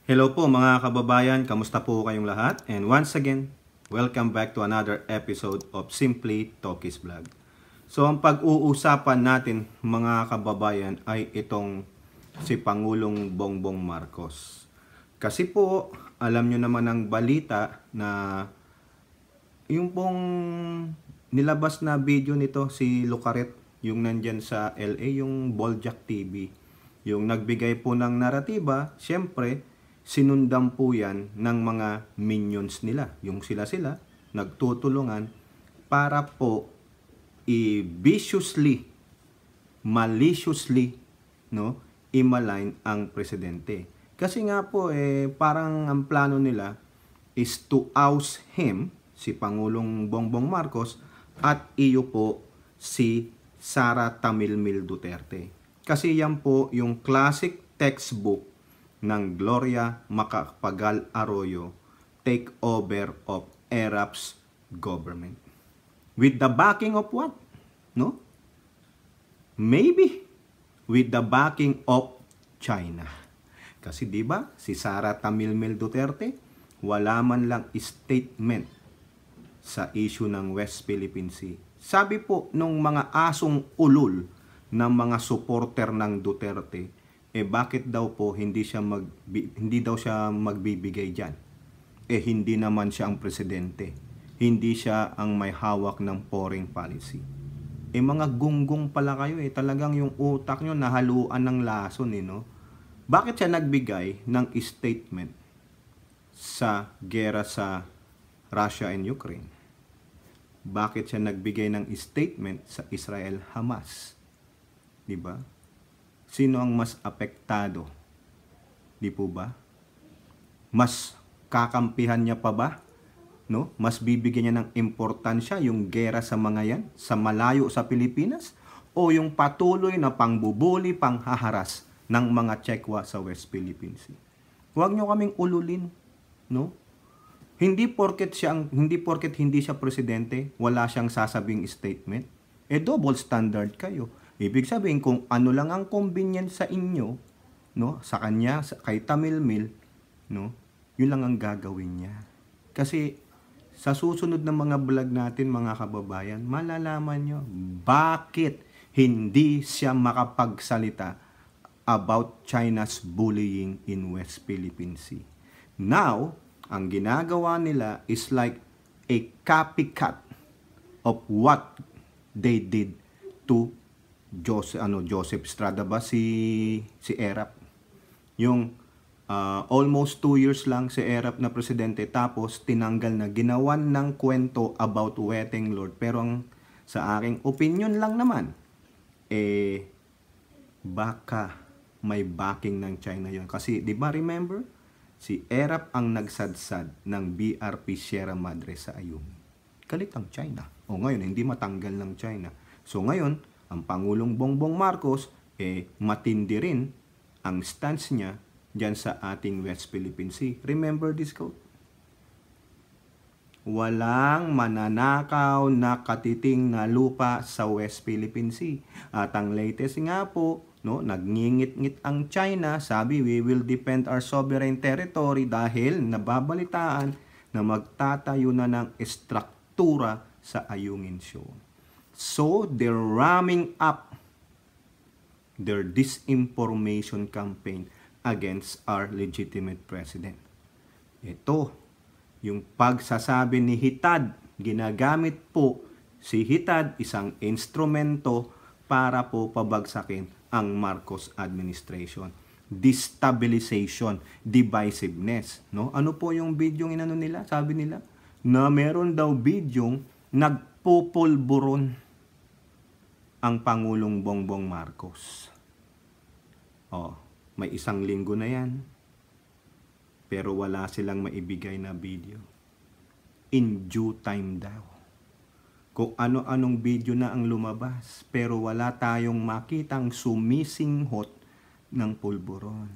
Hello po mga kababayan, kamusta po kayong lahat? And once again, welcome back to another episode of Simply Talkies Vlog. So ang pag-uusapan natin mga kababayan ay itong si Pangulong Bongbong Marcos. Kasi po, alam nyo naman ang balita na yung pong nilabas na video nito si Lucaret, yung nandyan sa LA, yung Boljak TV. Yung nagbigay po ng naratiba, syempre, sinundan po yan ng mga minions nila. Yung sila nagtutulungan para po i-viciously, maliciously, no, i-malign ang presidente. Kasi nga po, parang ang plano nila is to oust him, si Pangulong Bongbong Marcos, at iyo po si Sara Tamilmil Duterte. Kasi yan po yung classic textbook ng Gloria Macapagal Arroyo, takeover of ERAP's government. With the backing of what? No? Maybe with the backing of China. Kasi 'di ba, si Sara Tamilmil Duterte wala man lang statement sa issue ng West Philippine Sea. Sabi po nung mga asong ulol ng mga supporter ng Duterte, bakit daw po hindi daw siya magbibigay diyan? Hindi naman siya ang presidente. Hindi siya ang may hawak ng foreign policy. Mga gunggong pala kayo talagang yung utak nyo nahaluan ng lason no? Bakit siya nagbigay ng statement sa gera sa Russia and Ukraine? Bakit siya nagbigay ng statement sa Israel-Hamas? Diba? Sino ang mas apektado? Di po ba? Mas kakampihan niya pa ba? No? Mas bibigyan niya ng importansya yung gera sa mga yan, sa malayo sa Pilipinas? O yung patuloy na pangbubuli, panghaharas ng mga Chekwa sa West Philippine Sea? Huwag niyo kaming ululin, no? Hindi porket hindi siya presidente, wala siyang sasabing statement. Double standard kayo. Ibig sabihin kung ano lang ang convenient sa inyo, no, sa kanya, kay Tamilmil, no, yun lang ang gagawin niya. Kasi sa susunod na mga vlog natin mga kababayan, malalaman nyo bakit hindi siya makapagsalita about China's bullying in West Philippine Sea. Now, ang ginagawa nila is like a copycat of what they did to Joseph Estrada ba si ERAP. Yung almost 2 years lang si ERAP na presidente, tapos tinanggal na, ginawan ng kwento about wetting Lord. Pero sa aking opinion lang naman, baka may backing ng China yon. Kasi di ba remember, si ERAP ang nagsadsad ng BRP Sierra Madre sa Ayungin. Galit ang China. O ngayon, hindi matanggal ng China. So ngayon, ang Pangulong Bongbong Marcos, matindi rin ang stance niya dyan sa ating West Philippine Sea. Remember this quote? Walang mananakaw na katiting na lupa sa West Philippine Sea. At ang latest nga po, no, nagngingit-ngit ang China, sabi we will defend our sovereign territory dahil nababalitaan na magtatayo na ng estruktura sa Ayungin Shoal. So, they're ramming up their disinformation campaign against our legitimate president. Ito, yung pagsasabi ni Hitad, ginagamit po si Hitad, isang instrumento para po pabagsakin ang Marcos administration. Destabilization, divisiveness. No? Ano po yung video inano nila? Sabi nila na meron daw video nagpupulburon ang Pangulong Bongbong Marcos. May 1 linggo na yan. Pero wala silang maibigay na video. In due time daw. Kung ano-anong video na ang lumabas, pero wala tayong makitang sumisinghot ng pulburon.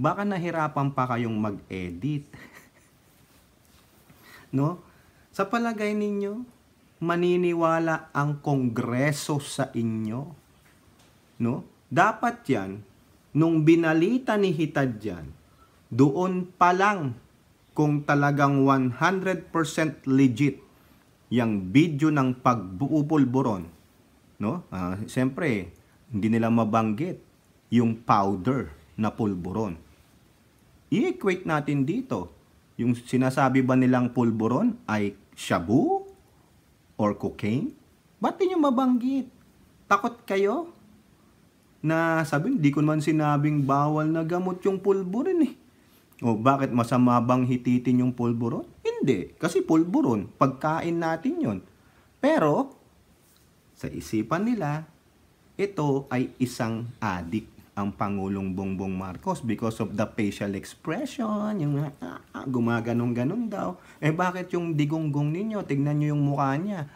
Baka nahirapan pa kayong mag-edit. No? Sa palagay ninyo, maniniwala ang Kongreso sa inyo? No? Dapat yan, nung binalita ni Hitad yan, Doon pa lang kung talagang 100% legit yung video ng pagpupulburon, no? Siyempre, hindi nila mabanggit yung powder na pulburon. I-equate natin dito. Yung sinasabi ba nilang pulburon ay shabu or cocaine? Ba't di nyo mabanggit? Takot kayo? Na sabi, di ko naman sinabing bawal na gamot yung pulburon eh. O bakit masama bang hititin yung pulburon? Hindi, kasi pulburon, pagkain natin yon. Pero, sa isipan nila, ito ay isang adik ang Pangulong Bongbong Marcos because of the facial expression, yung gumaganong-ganon daw. Eh bakit yung digonggong ninyo? Tignan nyo yung mukha niya.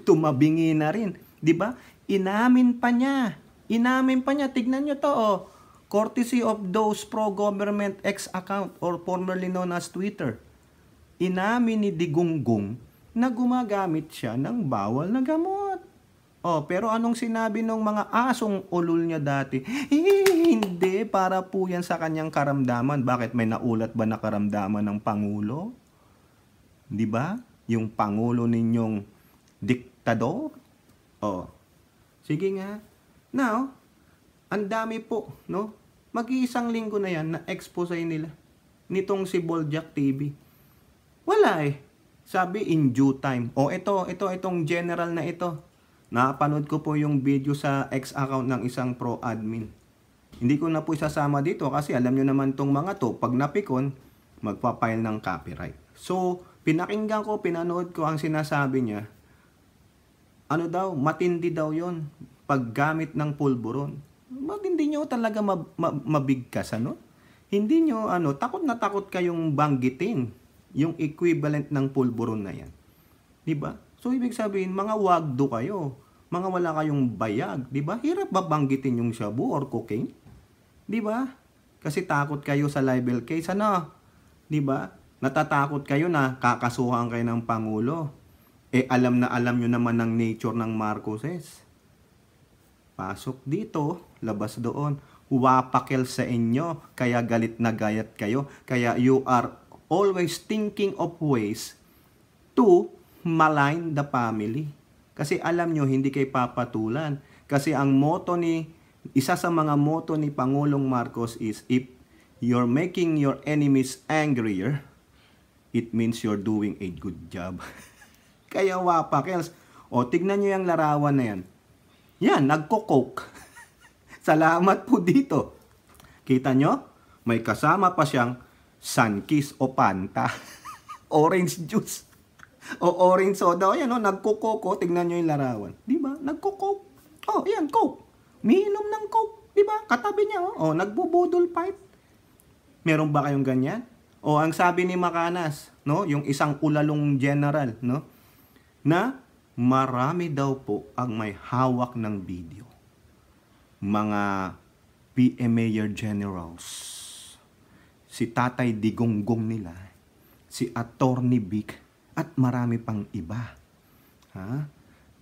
Tumabingi na rin. 'Di ba? Inamin pa niya. Tignan nyo to, oh. Courtesy of those pro-government X account or formerly known as Twitter. Inamin ni Digonggong na gumagamit siya ng bawal na gamot. Oh, pero anong sinabi ng mga asong ulol niya dati? Hindi, para po yan sa kanyang karamdaman. Bakit may naulat ba na karamdaman ng Pangulo? Di ba? Yung Pangulo ninyong diktador? Oh, sige nga. Now, ang dami po, no? Mag-iisang linggo na yan na expose nila nitong si Boljak TV. Wala eh. Sabi in due time. O itong general na ito. Napanood ko po yung video sa X account ng isang pro admin. Hindi ko na po isasama dito kasi alam nyo naman tong mga to, pag napikon, magpapile ng copyright. So, pinakinggan ko, pinanood ko ang sinasabi niya. Ano daw, matindi daw yon paggamit ng pulburon. Hindi nyo talaga mabigkas, ano? Hindi nyo, takot na takot kayong banggitin yung equivalent ng pulburon na yan. Diba? So, ibig sabihin, mga wagdo kayo. Mga wala kayong bayag. Diba? Hirap ba banggitin yung shabu or cocaine? Diba? Kasi takot kayo sa libel case, ano? Diba? Natatakot kayo na kakasuhan kayo ng Pangulo. Eh, alam nyo naman ng nature ng Marcoses. Pasok dito, labas doon. Wapakel sa inyo, kaya galit na gayat kayo. Kaya you are always thinking of ways to malign the family. Kasi alam nyo, hindi kayo papatulan. Kasi ang isa sa mga motto ni Pangulong Marcos is, if you're making your enemies angrier, it means you're doing a good job. Kaya wapakels. O, tignan nyo yung larawan na yan. Yan, nagko-coke. Salamat po dito. Kita nyo? May kasama pa siyang Sunkiss o Fanta. Orange juice. O orange soda. O yan, nagko-coke. Tignan nyo yung larawan. Diba? Nagko-coke. O, yan, coke. Miinom ng coke. Diba? Katabi niya. O, nagbubudol fight. Meron ba kayong ganyan? O, ang sabi ni Macanas, no? Yung isang ulalong general, no? Na marami daw po ang may hawak ng video. Mga PM Mayor Generals, si Tatay Digonggong nila, si Attorney Vic, at marami pang iba. Ha?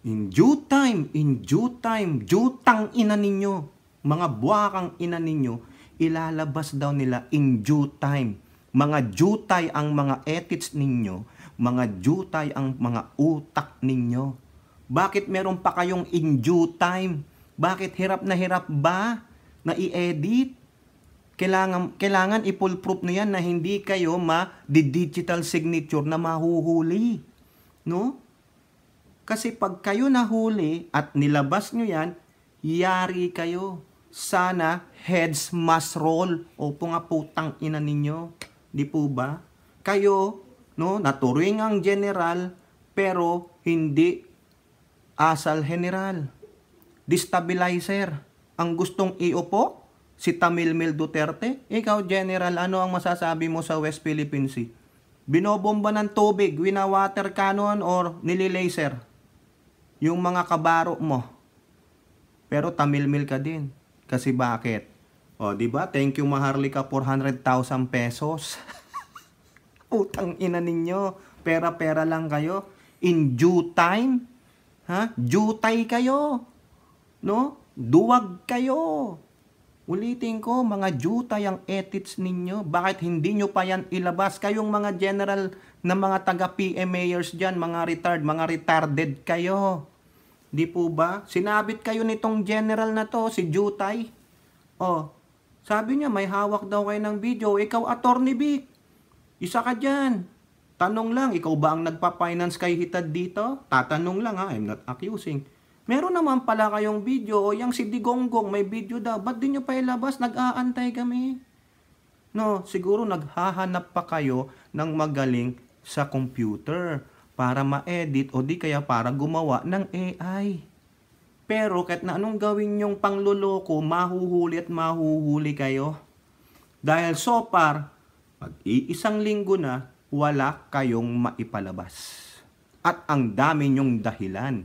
In due time, jutang ina ninyo, mga buwakang ina ninyo, ilalabas daw nila in due time. Mga jutay ang mga ethics ninyo, mga jutay ang mga utak ninyo. Bakit meron pa kayong in due time? Bakit hirap ba na i-edit? Kailangan i-full proof na yan na hindi kayo digital signature na mahuhuli. No? Kasi pag kayo nahuli at nilabas nyo yan, yari kayo. Sana heads must roll. Opo nga putang ina ninyo. Di po ba? Kayo, no, naturing ang general, pero hindi asal general. Destabilizer. Ang gustong iupo, si Tamilmil Duterte. Ikaw, general, ano ang masasabi mo sa West Philippine Sea? Binobomba ng tubig, wina-water cannon, or nililaser? Yung mga kabaro mo. Pero Tamilmil ka din. Kasi bakit? O, di ba? Thank you, Maharlika, 400,000 pesos. Utang ina ninyo. Pera-pera lang kayo. In due time, ha? Jutay kayo. No? Duwag kayo. Ulitin ko, mga jutay ang ethics ninyo. Bakit hindi nyo pa yan ilabas? Kayong mga general na mga taga-PMAers dyan, mga retarded kayo. Di po ba? Sinabit kayo nitong general na to, si Jutay. Oh, sabi niya, may hawak daw kayo ng video. Ikaw, Attorney Vic. Isa ka dyan. Tanong lang, ikaw ba ang nagpa-finance kay Hitad dito? Tatanong lang ha, I'm not accusing. Meron naman pala kayong video, o yung si Digonggong may video daw, ba't di nyo pa ilabas? Nag-aantay kami. No, siguro naghahanap pa kayo ng magaling sa computer para ma-edit o di kaya para gumawa ng AI. Pero kahit na anong gawin nyong pangluloko, mahuhuli at mahuhuli kayo. Dahil so far, pag-iisang linggo na, wala kayong maipalabas. At ang dami nyong dahilan.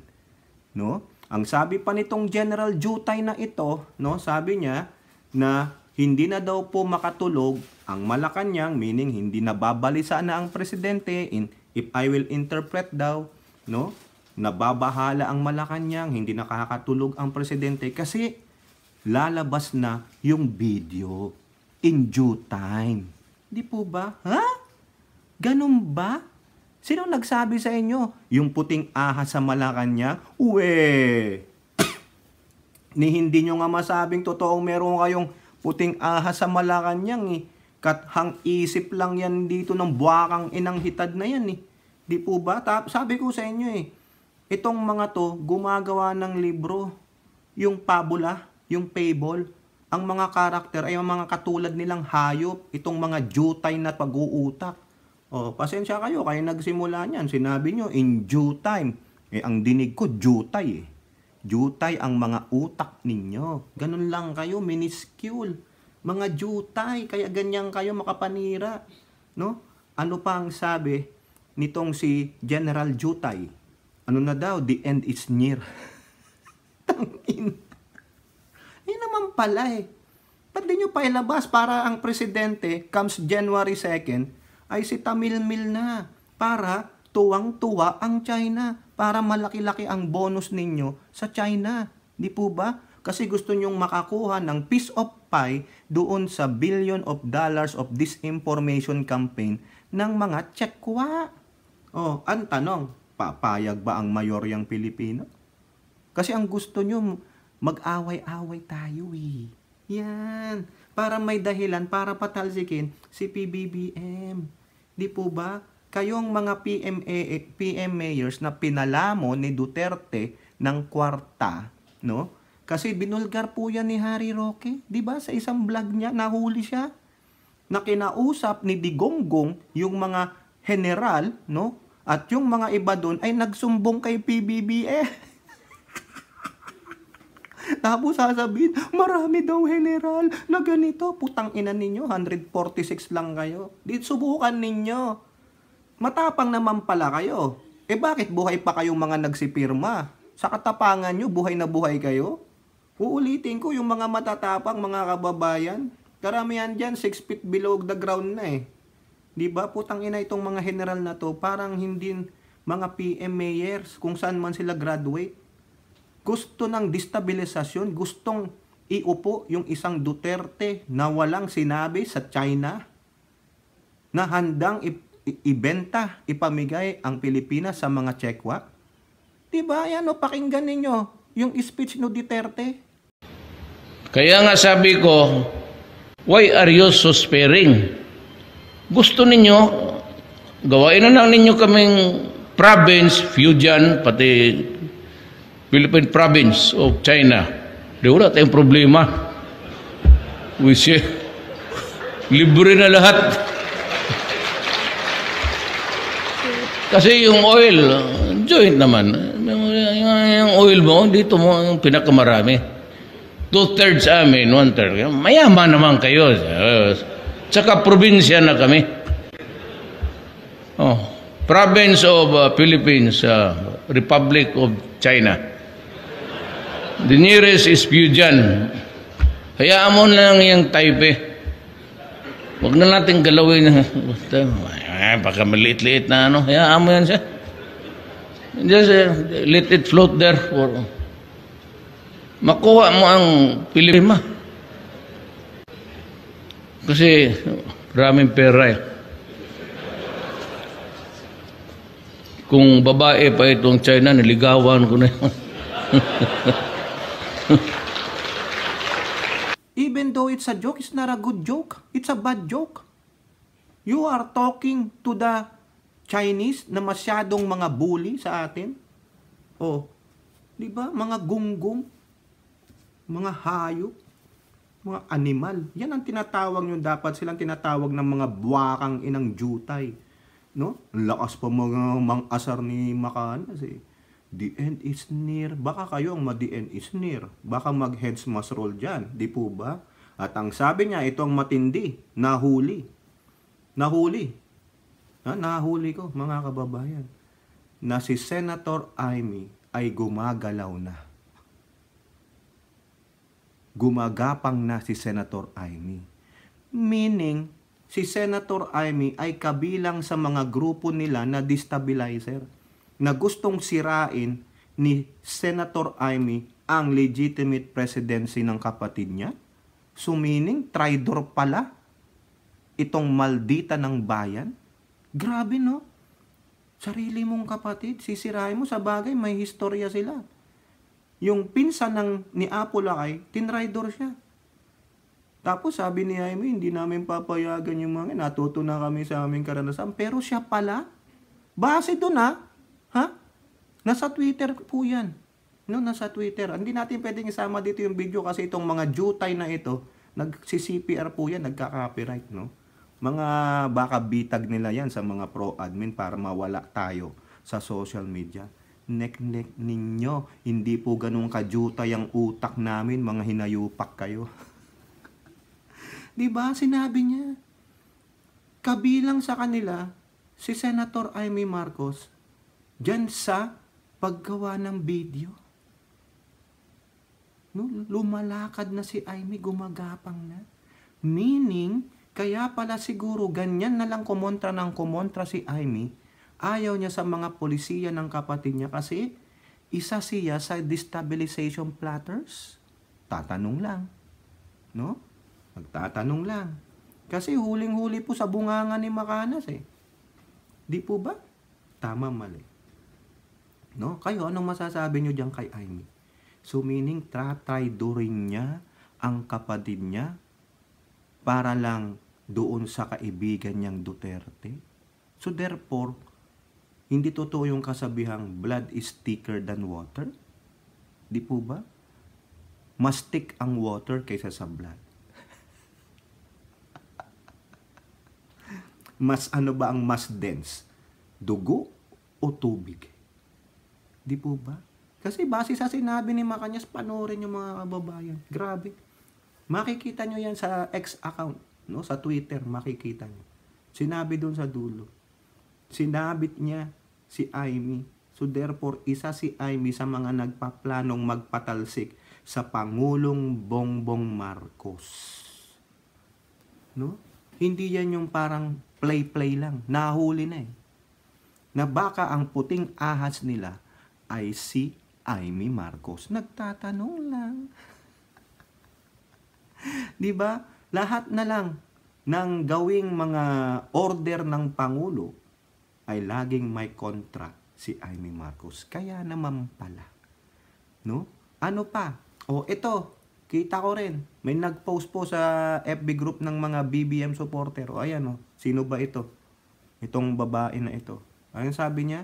No? Ang sabi pa nitong General Jutay na ito, no, sabi niya na hindi na daw po makatulog ang Malacanang, meaning hindi nababalisa na ang presidente, if I will interpret daw, no, nababahala ang Malacanang, hindi nakakatulog ang presidente kasi lalabas na yung video in due time. Di po ba? Ha? Ganun ba? Sino nagsabi sa inyo? Yung puting ahas sa Malacanang? Uwe! Ni hindi nyo nga masabing totoong meron kayong puting ahas sa Malacanang eh. Kathang isip lang yan dito ng buwakang inang Hitad na yan eh. Di po ba? Sabi ko sa inyo eh, itong mga to gumagawa ng libro. Yung pabula, yung fable. Ang mga karakter ay mga katulad nilang hayop. Itong mga jutay na pag-uutak. Oh, pasensya kayo nagsimula niyan. Sinabi nyo, in due time. Eh, ang dinig ko, jutay eh. Jutay ang mga utak ninyo. Ganun lang kayo, minuscule. Mga jutay, kaya ganyan kayo makapanira. No? Ano pa ang sabi nitong si General Jutay? Ano na daw? The end is near. Tangin. Eh naman pala eh. Ba't di nyo pa ilabas para ang presidente comes January 2nd ay si tamilmil na para tuwang-tuwa ang China, para malaki-laki ang bonus ninyo sa China. Di po ba? Kasi gusto nyong makakuha ng piece of pie doon sa billion of dollars of disinformation campaign ng mga Tsekwa. Oh, ang tanong, papayag ba ang mayoryang Pilipino? Kasi ang gusto nyo, mag-away-away tayo eh. Yan. Para may dahilan, para patalsikin si PBBM. Di po ba? Kayong mga PMAers na pinalamo ni Duterte ng kwarta, no? Kasi binulgar po yan ni Harry Roque. Di ba? Sa isang vlog niya, nahuli siya. Na kinausap ni Digonggong yung mga general, no? At yung mga iba doon ay nagsumbong kay PBBM. Tapos sasabihin, marami daw general na ganito. Putang ina ninyo, 146 lang kayo. Di subukan ninyo. Matapang naman pala kayo. Eh bakit buhay pa kayong mga nagsipirma? Sa katapangan nyo, buhay na buhay kayo? Uulitin ko, yung mga matatapang, mga kababayan, karamihan dyan, 6 feet below the ground na eh. Di ba? Putang ina itong mga general na to, parang hindi mga PMAers kung saan man sila graduate. Gusto ng destabilisasyon, gustong iupo yung isang Duterte na walang sinabi sa China, na handang ibenta, ipamigay ang Pilipinas sa mga Tsekwa. Diba? Yan o, pakinggan ninyo yung speech no Duterte. Kaya nga sabi ko, why are you so sparing? Gusto ninyo, gawain na lang ninyo kaming province, Fujian, pati Philippine province of China. Di wala tayong problema. We say, libre na lahat. Kasi yung oil, joint naman. Yung oil mo, dito mo yung pinakamarami. 2/3 amin, 1/3. Mayaman naman kayo. Tsaka probinsya na kami. Oh, province of Philippines, Republic of China. The nearest is Fujian. Hayaan mo na lang yung Taipei. Huwag na natin galawin. Baka maliit-liit na ano. Hayaan mo yan siya. Just let it float there. Makuha mo ang Pilipina. Kasi maraming pera eh. Kung babae pa itong China, niligawan ko na yun. Even though it's a joke, it's not a good joke. It's a bad joke. You are talking to the Chinese na masyadong mga bully sa atin. Oh, di ba? Mga gunggong, mga hayop, mga animal. Yan ang tinatawag nyo. Dapat silang tinatawag ng mga buwakang inang jutay. No? Ang lakas pa mga mang-asar ni Makanas eh. The end is near. Baka kayo ang the end is near. Baka mag-heads must roll dyan. Di po ba? At ang sabi niya, ito ang matindi. Nahuli. Nahuli. Nahuli ko, mga kababayan. Na si Senator Amy ay gumagalaw na. Gumagapang na si Senator Amy. Meaning, si Senator Amy ay kabilang sa mga grupo nila na destabilizer na gustong sirain ni Senator Amy ang legitimate presidency ng kapatid niya. So meaning, traitor pala itong maldita ng bayan. Grabe no? Sarili mong kapatid, sisirain mo, sa bagay may historya sila. Yung pinsan ni Apolacay, tinraidor siya. Tapos sabi ni Jaime, hindi namin papayagan yung mga, natuto na kami sa aming karanasan. Pero siya pala, base doon ha? Nasa Twitter po yan. No, nasa Twitter. Hindi natin pwedeng isama dito yung video kasi itong mga jutay na ito, nag-CPR po yan, nagka-copyright, no? Mga baka bitag nila yan sa mga pro-admin para mawala tayo sa social media. Nek-nek ninyo, hindi po ganun kajutay ang utak namin, mga hinayupak kayo. Diba? Sinabi niya. Kabilang sa kanila, si Senator Amy Marcos, dyan sa paggawa ng video. No? Lumalakad na si Amy, gumagapang na. Meaning, kaya pala siguro ganyan na lang kumontra ng kumontra si Amy. Ayaw niya sa mga polisiya ng kapatid niya kasi isa siya sa destabilization plotters. Tatanong lang. No? Magtatanong lang. Kasi huling-huli po sa bunganga ni Makanas eh. Di po ba? Tama, mali. No? Kayo, anong masasabi nyo dyan kay Amy? So meaning, traidorin niya ang kapatid niya para lang doon sa kaibigan niyang Duterte. So therefore, hindi totoo yung kasabihang blood is thicker than water. Di po ba? Mas thick ang water kaysa sa blood. Mas ano ba ang mas dense? Dugo o tubig? Di po ba? Kasi base sa sinabi ni Macanyas, panoorin yung mga kababayan. Grabe. Makikita nyo yan sa X account. No? Sa Twitter, makikita nyo. Sinabi doon sa dulo. Sinabit niya si Amy. So therefore, isa si Amy sa mga nagpaplanong magpatalsik sa Pangulong Bongbong Marcos. No? Hindi yan yung parang play-play lang. Nahuli na eh. Na baka ang puting ahas nila ay si Amy Marcos. Nagtatanong lang. Diba? Lahat na lang ng gawing mga order ng Pangulo ay laging may kontra si Amy Marcos. Kaya naman pala. No? Ano pa? O ito, kita ko rin. May nag-post po sa FB group ng mga BBM supporter. O ayan o, sino ba ito? Itong babae na ito. Ayun sabi niya,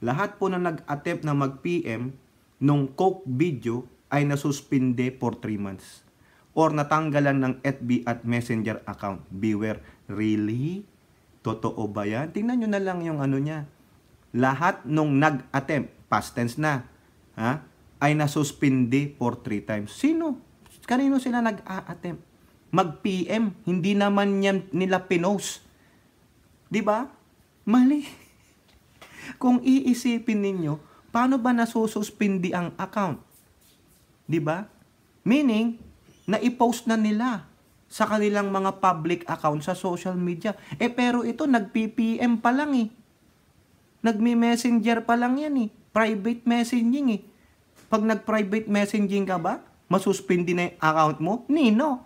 lahat po na nag-attempt na mag-PM nung Coke video ay nasuspinde for 3 months. Or natanggalan ng FB at Messenger account. Beware. Really? Totoo ba yan? Tingnan nyo na lang yung ano niya. Lahat nung nag-attempt, past tense na, ay nasuspindi for 3 times. Sino? Kanino sila nag-a-attempt? Mag-PM. Hindi naman nila pinost. Diba? Mali. Kung iisipin ninyo, paano ba nasususpindi ang account? Diba? Meaning, na-i-post na nila sa kanilang mga public account sa social media. Pero ito, nag-PPM pa lang eh. Nagme-messenger pa lang yan eh. Private messaging eh. Pag nag-private messaging ka ba, masuspindi na yung account mo? Nino.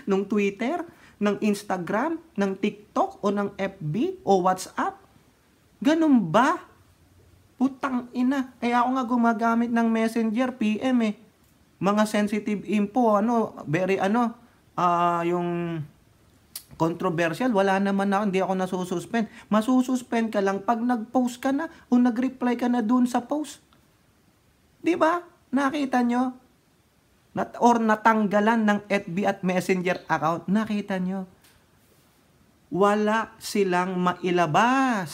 Nung Twitter, ng Instagram, ng TikTok, o ng FB, o WhatsApp? Ganun ba? Putang ina. Kaya ako nga gumagamit ng Messenger, PM eh. Mga sensitive info, very yung controversial, wala naman ako, hindi ako nasususpend. Masususpend ka lang pag nag-post ka na o nag-reply ka na dun sa post. Di ba? Nakita nyo? Or natanggalan ng FB at Messenger account. Nakita nyo? Wala silang mailabas.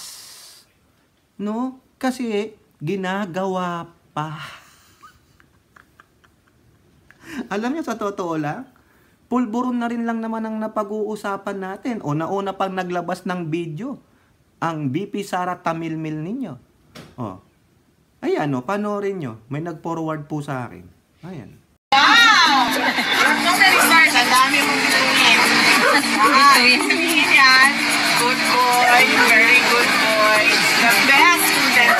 No? Kasi ginagawa pa. Alam nyo, sa totoo lang, pulburon na rin lang naman ang napag-uusapan natin. O nauna pang naglabas ng video, ang BP Sara Tamilmil ninyo. O. Ayan o, panoorin nyo. May nag-forward po sa akin. Ayan. Wow! So many stars. Ang dami mong bituin. Bituin yan. Good boy. Very good boy. The best student.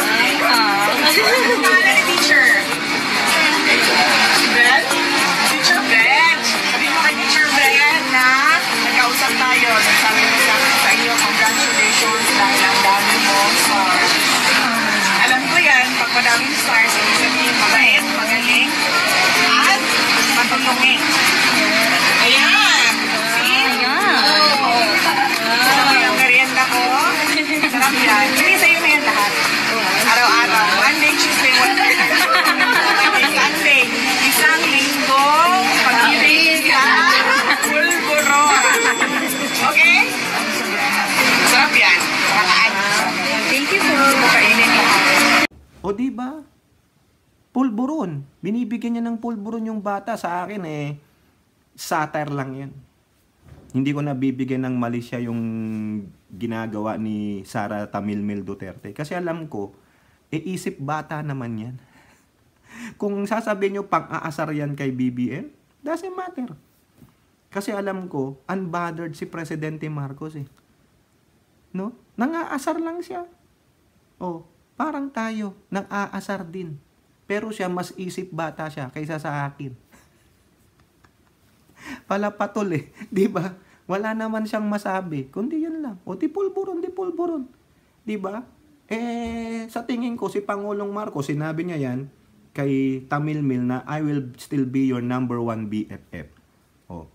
Ano pangalan ni teacher? Ben? Teacher Ben. Sabi mo kay Teacher Ben na nagkausap tayo. Sabi mo sa iyo, congratulations dahil ang dami mo stars. Alam ko yan, pag madaming stars, ibig sabihin mabait, magaling, at matulungin. Ayan! See? Sarap yung merienda ko. Sarap yan. Hindi sa'yo na yan lahat. Araw-araw. Monday, Tuesday, Wednesday, Sunday. Isang linggo. Pag-ibig ka. Pulburo. Okay? Sarap yan. Makaan. Thank you po. Kainin mo. O di ba? Pulburon. Binibigyan niya ng pulburon yung bata. Sa akin satire lang yan. Hindi ko nabibigyan ng mali siya yung ginagawa ni Sara Tamilmil Duterte. Kasi alam ko, isip bata naman yan. Kung sasabihin nyo pang-aasar yan kay BBM, doesn't matter. Kasi alam ko, unbothered si Presidente Marcos eh. No? Nang-aasar lang siya. Oh, parang tayo, nang-aasar din. Pero siya, mas isip bata siya kaysa sa akin. Palapatol eh, di ba? Wala naman siyang masabi, kundi yun lang. O di pulburon. Di ba? Sa tingin ko, si Pangulong Marcos, sinabi niya yan kay Tamilmil na I will still be your number 1 BFF. O,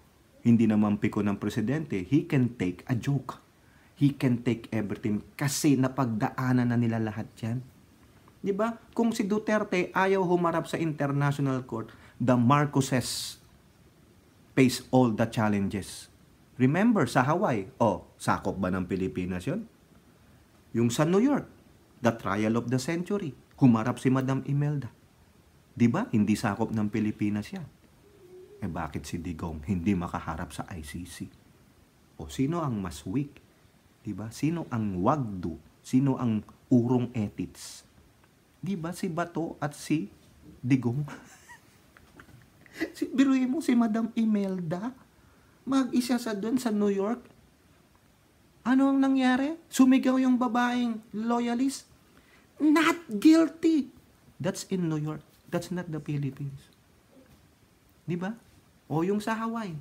hindi naman piko ng presidente. He can take a joke. He can take everything kasi napagdaanan na nila lahat yan. Di ba? Kung si Duterte ayaw humarap sa international court, the Marcoses face all the challenges. Remember, sa Hawaii, sakop ba ng Pilipinas yun? Yung sa New York, the trial of the century, humarap si Madam Imelda. Di ba? Hindi sakop ng Pilipinas yan. Bakit si Digong hindi makaharap sa ICC? O sino ang mas weak? Di ba? Sino ang wagdu? Sino ang urong ethics? Di ba? Si Bato at si Digong. Biruin mo si Madam Imelda, mag-isa sa doon sa New York. Ano ang nangyari? Sumigaw yung babaeng loyalist. Not guilty. That's in New York. That's not the Philippines. Di ba? O yung sa Hawaii.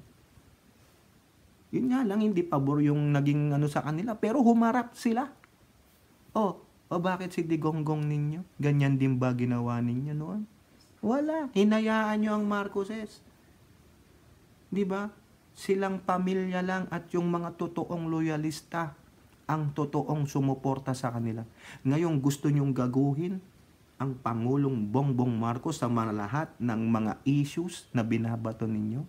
Yun nga lang, hindi pabor yung naging sa kanila. Pero humarap sila. O bakit si Digonggong ninyo? Ganyan din ba ginawa ninyo noon? Wala. Hinayaan nyo ang Marcoses. Di ba? Silang pamilya lang at yung mga totoong loyalista ang totoong sumuporta sa kanila. Ngayon gusto nyong gaguhin ang Pangulong Bongbong Marcos sa mga lahat ng mga issues na binabato ninyo.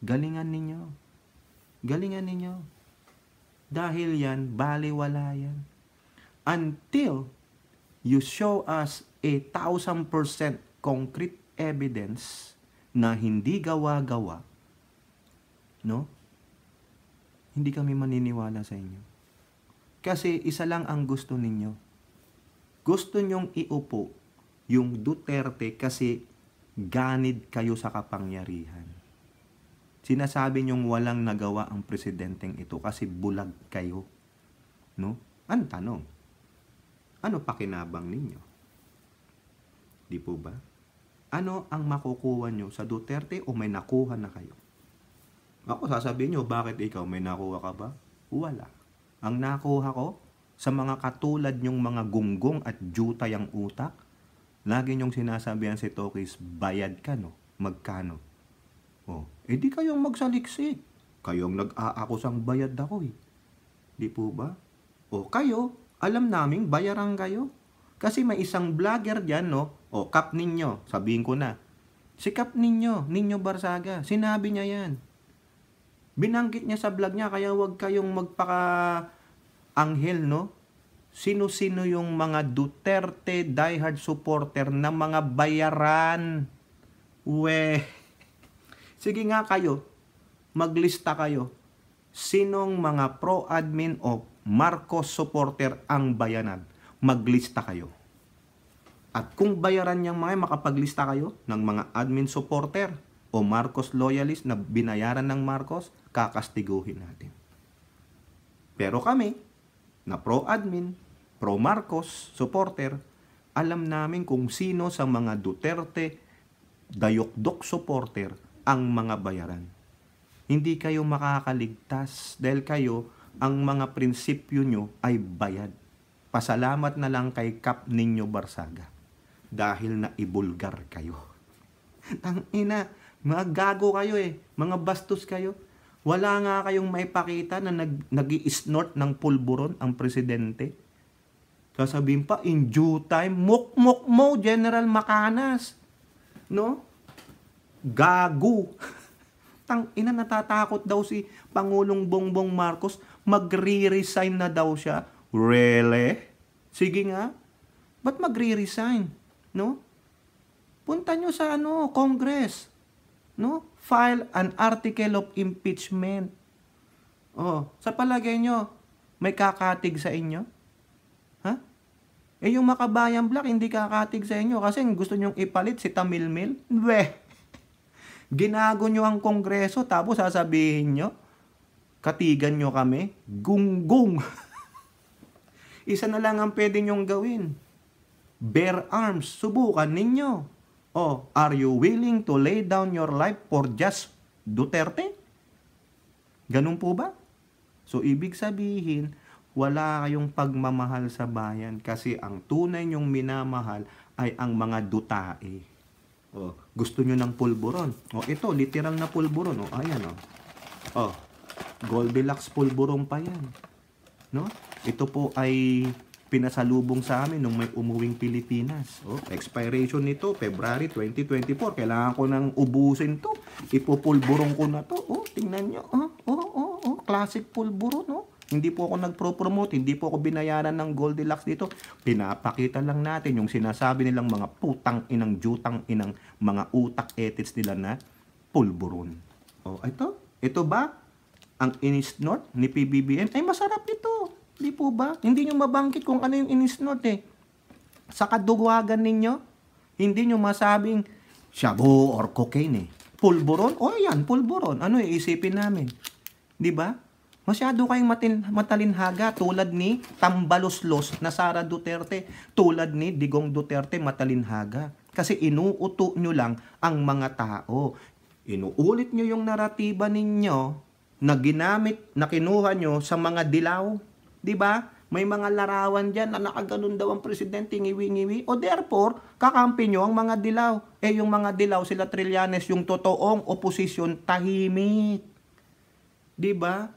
Galingan ninyo. Galingan ninyo. Dahil yan, baliwala yan. Until you show us 1,000% concrete evidence na hindi gawa-gawa, no? Hindi kami maniniwala sa inyo. Kasi isa lang ang gusto ninyo. Gusto nyong iupo yung Duterte kasi ganid kayo sa kapangyarihan. Sinasabi nyong walang nagawa ang presidenteng ito kasi bulag kayo. No? Ang tanong, ano pakinabang ninyo? Di po ba? Ano ang makukuha nyo sa Duterte o may nakuha na kayo? Ako, sasabihin nyo, bakit ikaw? May nakuha ka ba? Wala. Ang nakuha ko, sa mga katulad nyong mga gunggong at jutay ang utak, lagi nyong sinasabihan si Tokis, bayad ka, no? Magkano? Oh, di kayong magsaliksik. Kayong nag-aakusang bayad ako, eh. Di po ba? O kayo, alam naming bayaran kayo. Kasi may isang vlogger dyan, no? O, Kap Ninyo, sabihin ko na. Si Kap Ninyo, Ninyo Barsaga, sinabi niya yan. Binanggit niya sa vlog niya, kaya wag kayong magpaka-anghel, no? Sino-sino yung mga Duterte diehard supporter na mga bayaran? Sige nga kayo, maglista kayo. Sinong mga pro-admin o Marcos supporter ang bayanan? Maglista kayo. At kung bayaran niyang mga makapaglista kayo ng mga admin supporter o Marcos loyalist na binayaran ng Marcos, kakastiguhin natin. Pero kami, na pro-admin, pro-Marcos supporter, alam namin kung sino sa mga Duterte dayokdok supporter ang mga bayaran. Hindi kayo makakaligtas dahil kayo, ang mga prinsipyo nyo ay bayad. Pasalamat na lang kay Kap Ninyo Barsaga dahil na ibulgar kayo. Tangina, mga gago kayo eh, mga bastos kayo. Wala nga kayong maipakita na nag-i-snort ng pulburon ang presidente. Sasabihin pa, in due time, mukmuk mo, General Macanas. No? Gago. Tangina, natatakot daw si Pangulong Bongbong Marcos, magre-resign na daw siya. Really? Sige nga. Ba't magre-resign? No? Punta nyo sa Congress. No? File an article of impeachment. Oh, sa palagay nyo, may kakatig sa inyo? Ha? Yung Makabayan Black, hindi kakatig sa inyo kasi gusto nyong ipalit si Tamilmil? Ginago nyo ang Kongreso tapos sasabihin nyo, katigan nyo kami, gunggong. Isa na lang ang pwede nyong gawin. Bear arms, subukan ninyo. Oh, are you willing to lay down your life for just Duterte? Ganun po ba? So, ibig sabihin, wala kayong pagmamahal sa bayan kasi ang tunay nyong minamahal ay ang mga dutae. Oh, gusto nyo ng pulburon. Oh, ito, literal na pulburon. Oh, ayan, oh. Oh, Goldilocks pulburon pa yan. No? Ito po ay pinasalubong sa amin nung may umuwing Pilipinas. Oh, expiration nito, February 2024. Kailangan ko nang ubusin to. Ipupulburon ko na to. Oh, tingnan nyo. Classic pulburon, no? Hindi po ako nagpro-promote, hindi po ako binayaran ng Goldilocks dito. Pinapakita lang natin yung sinasabi nilang mga putang inang, jutang inang, mga utak etits nila na pulburon. Oh, ito ba ang inisnort ni PBBM? Ay, masarap ito. Hindi po ba? Hindi nyo mabangkit kung ano yung inisnort eh. Sa kadugwagan ninyo, hindi nyo masabing shabu or cocaine eh. Pulburon? O yan, pulburon. Ano iisipin namin? Di ba? Masyado kayong matalinhaga tulad ni Tambaloslos na Sara Duterte, tulad ni Digong Duterte matalinhaga. Kasi inuuto nyo lang ang mga tao. Inuulit nyo yung naratiba ninyo na ginamit, na kinuha nyo sa mga dilaw. Diba? May mga larawan dyan na nakaganon daw ang presidente, ngiwi-ngiwi. O therefore, kakampi nyo ang mga dilaw. Yung mga dilaw, sila Trillanes, yung totoong oposisyon, tahimik. Diba?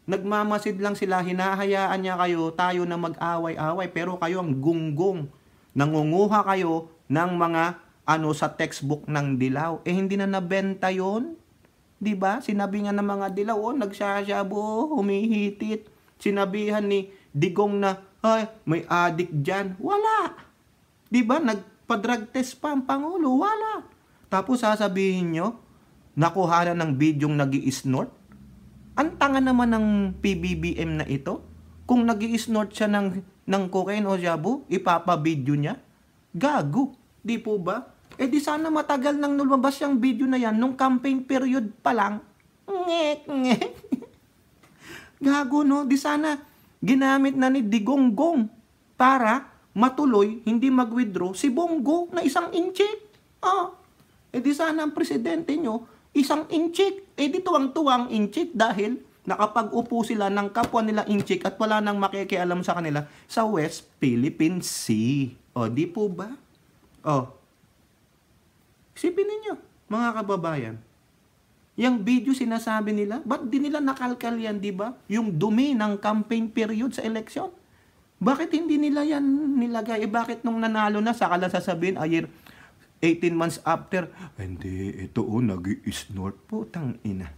Nagmamasid lang sila, hinahayaan niya kayo, tayo na mag-away-away, pero kayo ang gunggong. Nangunguha kayo ng mga sa textbook ng dilaw. Hindi na nabenta yon, diba? Sinabi nga ng mga dilaw, nagsasyabo, humihitit. Sinabihan ni Digong na, ay, may addict dyan. Wala. Diba? Nagpa-drug test pa ang Pangulo. Wala. Tapos sasabihin nyo, nakuha na ng bidyong nag-i-snort. Ang tanga naman ng PBBM na ito. Kung nag-i-snort siya ng cocaine o shabu, ipapabidyo niya. Gago. Di po ba? Di sana matagal nang lumabas yung video na yan nung campaign period pa lang. Ngek. Gago, no? Di sana ginamit na ni Digonggong para matuloy, hindi mag-withdraw si Bongo na 1 inche. Di sana ang presidente nyo isang inchik. Eh di tuwang-tuwang inchik dahil nakapag-upo sila ng kapwa nila inchik at wala nang makikialam sa kanila sa West Philippine Sea. O, di po ba? O, isipin ninyo, mga kababayan. Yung video sinasabi nila, ba't di nila nakalkal yan, di ba? Yung dumi ng campaign period sa eleksyon. Bakit hindi nila yan nilagay? Eh, bakit nung nanalo na, saka lang sasabihin, 18 months after, hindi, ito nag-i-snort po, tang ina.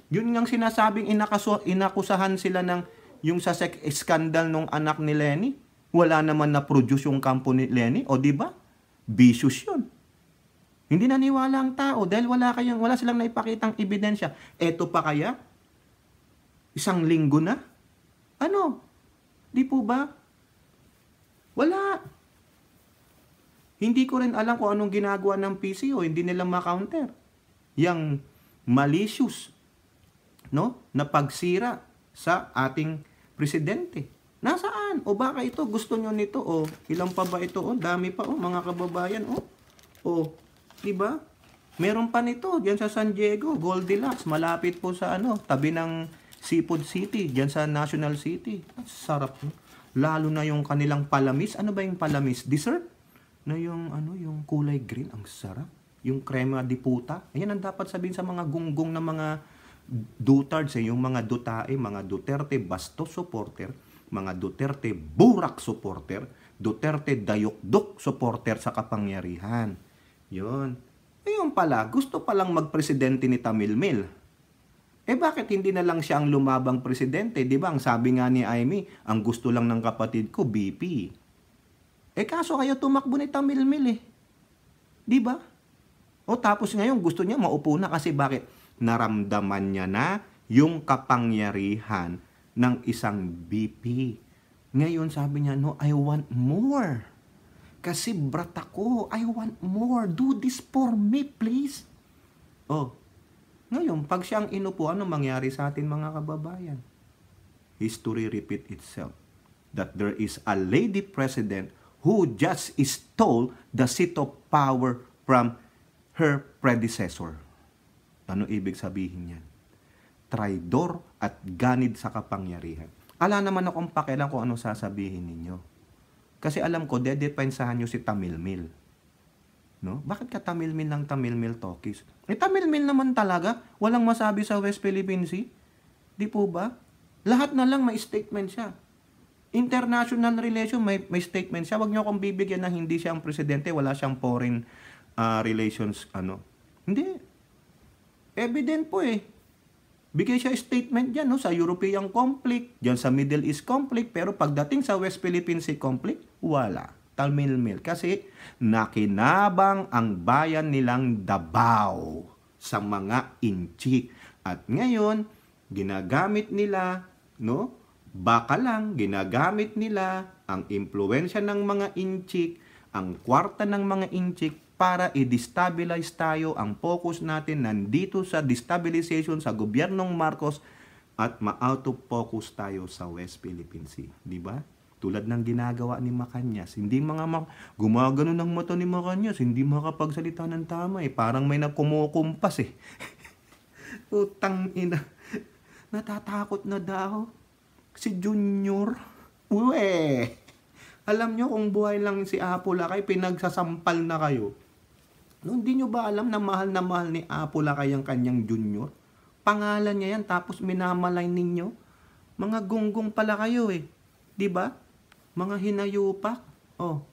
Yun ngang sinasabing inakusahan sila ng yung sa sex scandal nung anak ni Lenny. Wala naman na-produce yung kampo ni Lenny. O di ba? Vicious yun. Hindi naniwala ang tao dahil wala silang naipakitang ebidensya. Eto pa kaya? Isang linggo na? Ano? Di po ba? Wala. Hindi ko rin alam kung anong ginagawa ng PCO. Hindi nila ma-counter. Yang malicious, no? Na pagsira sa ating presidente. Nasaan? O baka ito, gusto nyo nito? O ilang pa ba ito? O dami pa, o mga kababayan. O diba? Meron pa nito diyan sa San Diego, Goldilocks, malapit po sa tabi ng Seafood City, diyan sa National City. Sarap, no? Lalo na yung kanilang palamis. Ano ba yung palamis? Dessert? Na yung yung kulay green, ang sarap. Yung crema di puta. Ayan ang dapat sabihin sa mga gunggong na mga dutards, yung mga dutae, mga Duterte Bastos supporter, mga Duterte Burak supporter, Duterte Dayokdok supporter sa kapangyarihan. Yun. Ayun pala, gusto palang magpresidente ni Tamilmil. Eh bakit hindi na lang siya ang lumabang presidente? Di ba? Ang sabi nga ni Amy, ang gusto lang ng kapatid ko, BP. Eh kaso kayo tumakbo ni Tamilmil eh. Di ba? O tapos ngayon gusto niya maupo na kasi bakit? Naramdaman niya na yung kapangyarihan ng isang BP. Ngayon sabi niya, no, I want more. Kasi brat ako, I want more. Do this for me, please. Oh, ngayon, pag siyang inupo, ano mangyari sa atin mga kababayan? History repeat itself. That there is a lady president who just stole the seat of power from her predecessor. Ano ibig sabihin yan? Traidor at ganid sa kapangyarihan. Ala naman akong pakialam kung ano sasabihin ninyo. Kasi alam ko, dedepensahan nyo si Tamilmil. No? Bakit ka Tamilmil ng Tamilmil talkies? Eh, Tamilmil naman talaga. Walang masabi sa West Philippine Sea. Di po ba? Lahat na lang may statement siya. International relation, may statement siya. Huwag nyo akong bibigyan na hindi siya ang presidente, wala siyang foreign relations, Hindi. Evident po eh. Bigay siya statement dyan, no, sa European conflict, dyan sa Middle East conflict, pero pagdating sa West Philippine Sea conflict, wala. Tamilmil. Kasi nakinabang ang bayan nilang Davao sa mga inchik. At ngayon, ginagamit nila, no, baka lang, ginagamit nila ang impluensya ng mga inchik, ang kwarta ng mga inchik, para i-destabilize tayo. Ang focus natin nandito sa destabilization sa gobyernong Marcos at ma-out of focus tayo sa West Philippine Sea. Di ba? Tulad ng ginagawa ni Macanyas. Hindi gumagano ng mata ni Macanyas, hindi makapagsalita ng tama eh. Parang may nagkumukumpas eh. Utang ina. Natatakot na daw. Si Junior. Uwe. Alam nyo kung buhay lang si Apo Lakay, pinagsasampal na kayo. No, hindi nyo ba alam na mahal ni Apo Lakay ang kanyang Junior? Pangalan niya yan, tapos minamalay ninyo. Mga gunggong pala kayo eh. Di ba? Mga hinayupak. Oh.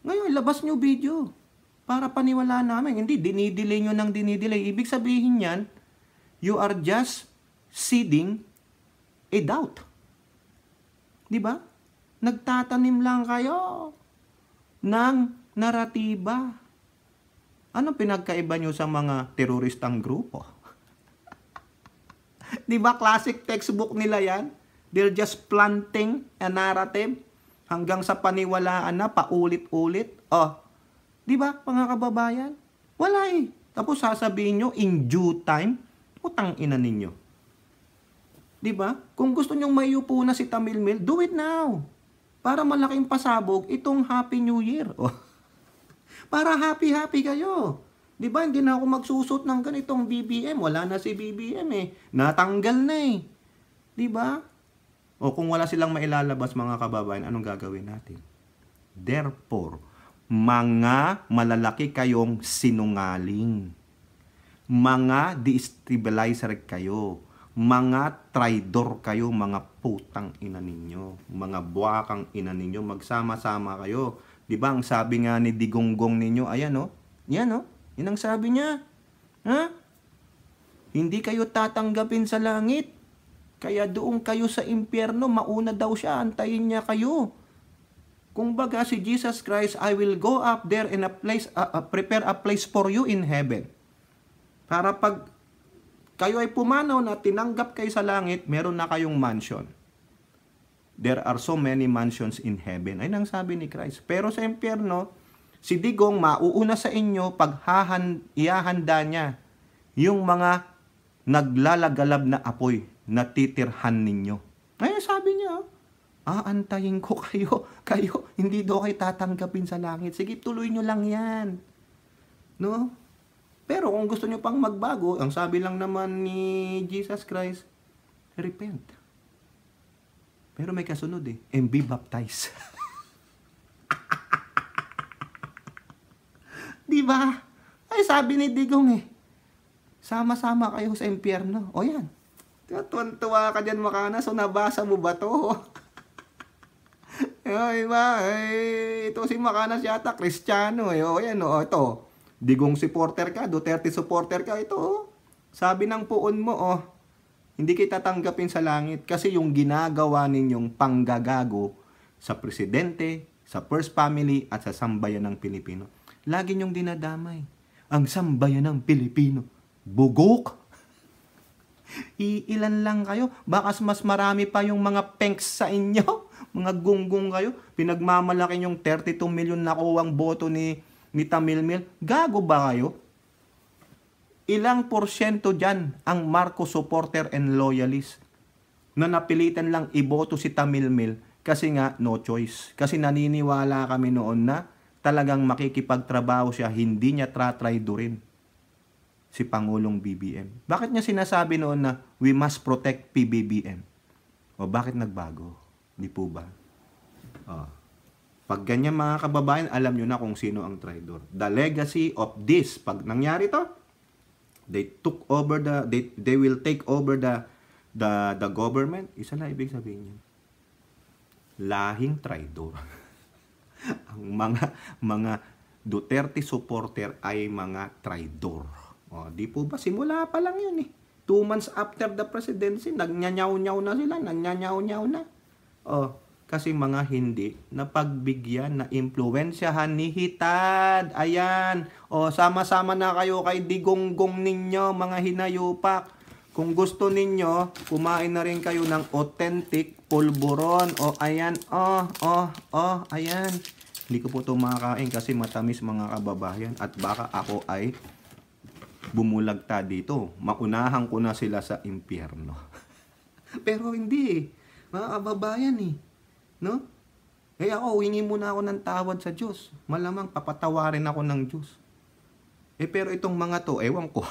Ngayon, labas nyo video. Para paniwala namin. Hindi, dinidelay nyo ng dinidelay. Ibig sabihin yan, you are just seeding a doubt. Di ba? Nagtatanim lang kayo ng naratiba. Anong pinagkaiba nyo sa mga teroristang grupo? Di ba classic textbook nila yan? They're just planting a narrative hanggang sa paniwalaan na paulit-ulit. Oh, di ba mga kababayan? Wala eh. Tapos sasabihin nyo in due time, utang ina ninyo. Di ba? Kung gusto nyong mayupo na si Tamilmil, do it now. Para malaking pasabog itong Happy New Year. Oh. Para happy-happy kayo. Di ba, hindi na ako magsusot ng ganitong BBM. Wala na si BBM eh. Natanggal na eh. Di ba? O kung wala silang mailalabas mga kababayan, anong gagawin natin? Therefore, mga malalaki kayong sinungaling. Mga destabilizer kayo. Mga traidor kayo, mga putang ina ninyo. Mga buwakang ina ninyo. Magsama-sama kayo. Di ba, ang sabi nga ni Digonggong ninyo, ayan o. Yan o. Yan ang sabi niya. Ha? Hindi kayo tatanggapin sa langit. Kaya doon kayo sa impyerno, mauna daw siya, antayin niya kayo. Kung baga si Jesus Christ, I will go up there in a place, prepare a place for you in heaven. Para pag kayo ay pumanaw na tinanggap kayo sa langit, meron na kayong mansion. There are so many mansions in heaven. Ay nang sabi ni Christ. Pero sa impyerno, si Digong mauuna sa inyo pag ihahanda niya yung mga naglalagalab na apoy na titirhan ninyo. Ay sabi niya, aantayin ko kayo. Kayo, hindi daw kayo tatanggapin sa langit. Sige, tuloy nyo lang yan. No? Pero kung gusto nyo pang magbago, ang sabi lang naman ni Jesus Christ, repent. Pero may kasunod eh, and be baptized. Di ba? Ay sabi ni Digong eh, sama-sama kayo sa impyerno. O yan. Tuwan-tuwa ka dyan Makana, so nabasa mo ba to? Ay ba, ito si Makana yata, Kristiyano eh. O yan o, ito. Digong supporter ka, Duterte supporter ka, ito oh. Sabi ng puon mo oh, hindi kita tatanggapin sa langit kasi yung ginagawa ninyong panggagago sa presidente, sa first family at sa sambayan ng Pilipino. Lagi nyong dinadamay. Ang sambayan ng Pilipino, bugok. Iilan lang kayo, bakas mas marami pa yung mga penks sa inyo, mga gunggong kayo. Pinagmamalaki yung 32 million nakuwang boto ni Tamilmil, gago ba kayo? Ilang porsyento dyan ang Marcos supporter and loyalist na napilitan lang iboto si Tamilmil kasi nga no choice. Kasi naniniwala kami noon na talagang makikipagtrabaho siya, hindi niya tratraidorin si Pangulong BBM. Bakit niya sinasabi noon na we must protect PBBM? O bakit nagbago? Di po ba? Pag ganyan mga kababayan, alam nyo na kung sino ang traidor. The legacy of this, pag nangyari to, they will take over the government. Isa na ibig sabihin niya. Lahing traidor. Ang mga Duterte supporter ay mga traidor. O, di po ba? Simula pa lang yun eh. 2 months after the presidency, nagnyanyaw-nyaw na sila. Nagnyanyaw-nyaw na. O, kasi mga hindi na pagbigyan, na impluwensyahan ni Hitad. Ayan. O, sama-sama na kayo kay Digonggong ninyo, mga hinayupak. Kung gusto ninyo, kumain na rin kayo ng authentic pulburon. O, ayan. Ayan. Hindi ko po ito makakain kasi matamis mga kababayan. At baka ako ay bumulagta dito. Maunahan ko na sila sa impyerno. Pero hindi eh. Mga kababayan eh. No? Eh ako, hingi muna ako ng tawad sa Diyos. Malamang papatawarin ako ng Diyos. Eh pero itong mga to, ewan ko.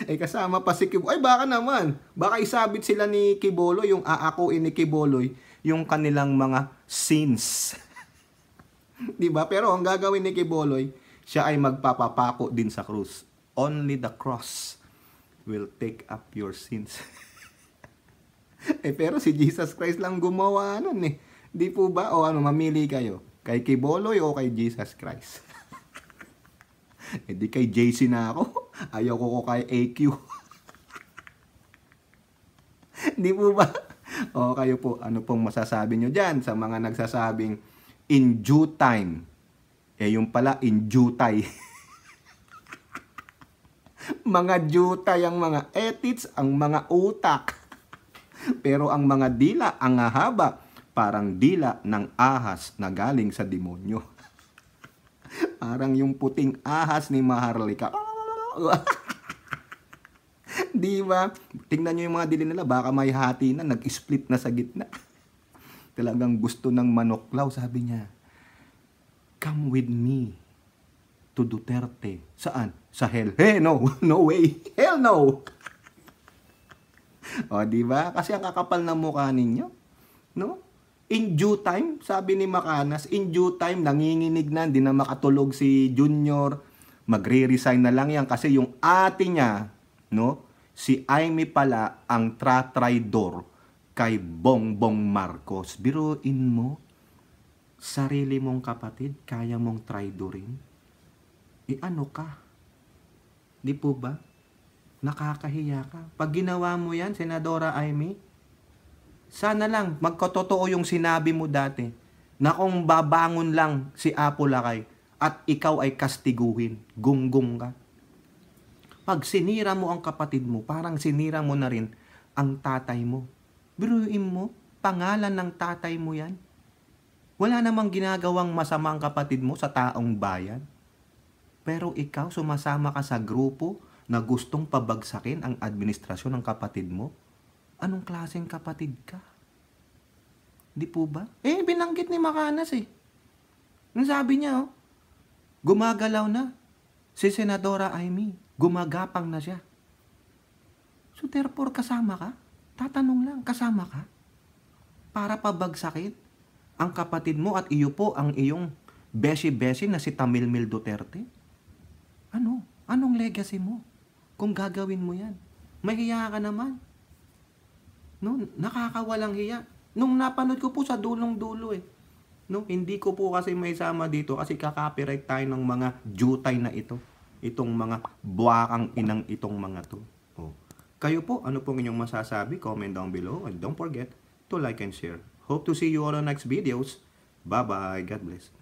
Eh kasama pa si Kibuloy. Ay baka naman. Baka isabit sila ni Kibuloy, yung aakuin ni Kibuloy, yung kanilang mga sins. Diba? Pero ang gagawin ni Kibuloy, siya ay magpapapako din sa krus. Only the cross will take up your sins. Eh pero si Jesus Christ lang gumawa nun eh. Di po ba? O ano, mamili kayo? Kay Kibuloy o kay Jesus Christ? Eh di kay JC na ako. Ayaw ko kay AQ. Di po ba? O kayo po, ano pong masasabi nyo dyan sa mga nagsasabing in due time? Eh yung pala in due time. Mga jutay ang mga ethics, ang mga utak. Pero ang mga dila, ang haba, parang dila ng ahas na galing sa demonyo. Parang yung puting ahas ni Maharlika. Di ba? Tingnan nyo yung mga dili nila, baka may hati na, nag-split na sa gitna. Talagang gusto ng manuklaw, sabi niya. Come with me. to Duterte. Saan? Sa hell. Hey, no. No way. Hell no. O, di ba? Kasi ang kakapal na mukha ninyo. No? In due time, sabi ni Macanas, in due time, nanginginig na, hindi na makatulog si Junior. Magre-resign na lang yan kasi yung ate niya, no? Si Amy pala ang traidor kay Bongbong Marcos. Biruin mo, sarili mong kapatid, kaya mong traidorin? Ano ka? Di po ba? Nakakahiya ka. Pag ginawa mo yan, Senadora Amy, sana lang magkototoo yung sinabi mo dati na kung babangon lang si Apo Lakay at ikaw ay kastiguhin, gunggong ka. Pag sinira mo ang kapatid mo, parang sinira mo na rin ang tatay mo. Biruin mo, pangalan ng tatay mo yan. Wala namang ginagawang masama ang kapatid mo sa taong bayan. Pero ikaw, sumasama ka sa grupo na gustong pabagsakin ang administrasyon ng kapatid mo. Anong klaseng kapatid ka? Di po ba? Binanggit ni Macanas Ang sabi niya, gumagalaw na. Si Senadora Amy, gumagapang na siya. So therefore, kasama ka? Tatanong lang, kasama ka? Para pabagsakin ang kapatid mo at iyo po ang iyong beshi-beshi na si Tamilmil Duterte? Ano? Anong legacy mo? Kung gagawin mo yan. May hiya ka naman. No, nakakawalang hiya. Nung napanood ko po sa dulong-dulo No, hindi ko po kasi may sama dito kasi kakopyright tayo ng mga jutay na ito. Itong mga buwakang inang itong mga to. Kayo po, ano pong inyong masasabi? Comment down below and don't forget to like and share. Hope to see you all on next videos. Bye-bye. God bless.